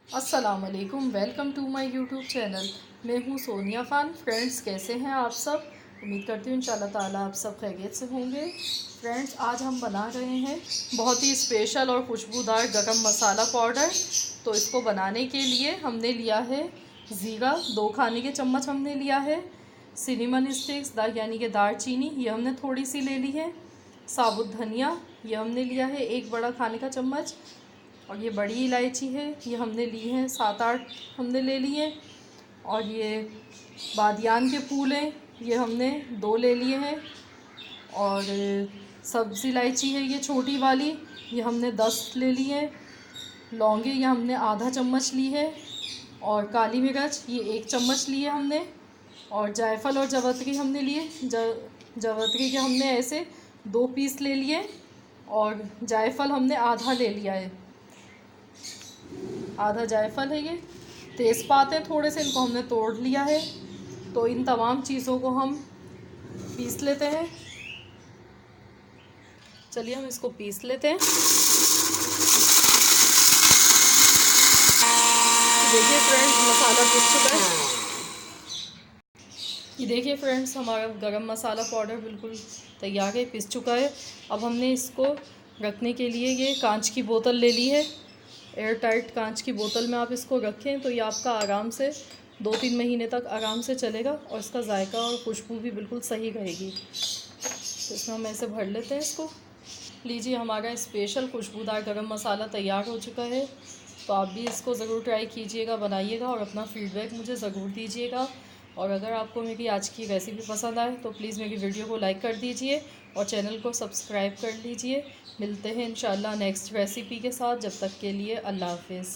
अस्सलाम वालेकुम, welcome to my YouTube channel. मैं हूँ सोनिया फ़ान। फ्रेंड्स, कैसे हैं आप सब? उम्मीद करती हूँ इंशाल्लाह ताला आप सब खैरियत से होंगे। फ्रेंड्स, आज हम बना रहे हैं बहुत ही स्पेशल और खुशबूदार गरम मसाला पाउडर। तो इसको बनाने के लिए हमने लिया है ज़ीरा, 2 खाने के चम्मच हमने लिया है। सिनेमन स्टिक्स यानी कि दालचीनी, ये हमने थोड़ी सी ले ली है। साबुत धनिया ये हमने लिया है 1 बड़ा खाने का चम्मच। और ये बड़ी इलायची है, ये हमने ली है 7-8 हमने ले लिए। और ये बादियान के फूल हैं, ये हमने 2 ले लिए हैं। और सब्ज़ इलायची है ये छोटी वाली, ये हमने 10 ले ली है। लौंगे ये हमने आधा चम्मच ली है। और काली मिर्च ये 1 चम्मच ली है हमने। और जायफल और जवत्री हमने लिए, जवत्री के हमने ऐसे 2 पीस ले लिए। और जायफल हमने आधा ले लिया है, आधा जायफल है ये। तेज़पात हैं थोड़े से, इनको हमने तोड़ लिया है। तो इन तमाम चीज़ों को हम पीस लेते हैं। चलिए हम इसको पीस लेते हैं। देखिए फ्रेंड्स, मसाला पीस चुका है। ये देखिए फ्रेंड्स, हमारा गरम मसाला पाउडर बिल्कुल तैयार है, पिस चुका है। अब हमने इसको रखने के लिए ये कांच की बोतल ले ली है। एयर टाइट कांच की बोतल में आप इसको रखें तो ये आपका आराम से 2-3 महीने तक आराम से चलेगा। और इसका जायका और खुशबू भी बिल्कुल सही रहेगी। तो इसमें हम ऐसे भर लेते हैं इसको। लीजिए, हमारा स्पेशल खुशबूदार गरम मसाला तैयार हो चुका है। तो आप भी इसको ज़रूर ट्राई कीजिएगा, बनाइएगा और अपना फ़ीडबैक मुझे ज़रूर दीजिएगा। और अगर आपको मेरी आज की रेसिपी पसंद आए तो प्लीज़ मेरी वीडियो को लाइक कर दीजिए और चैनल को सब्सक्राइब कर लीजिए। मिलते हैं इंशाल्लाह नेक्स्ट रेसिपी के साथ। जब तक के लिए अल्लाह हाफ़िज़।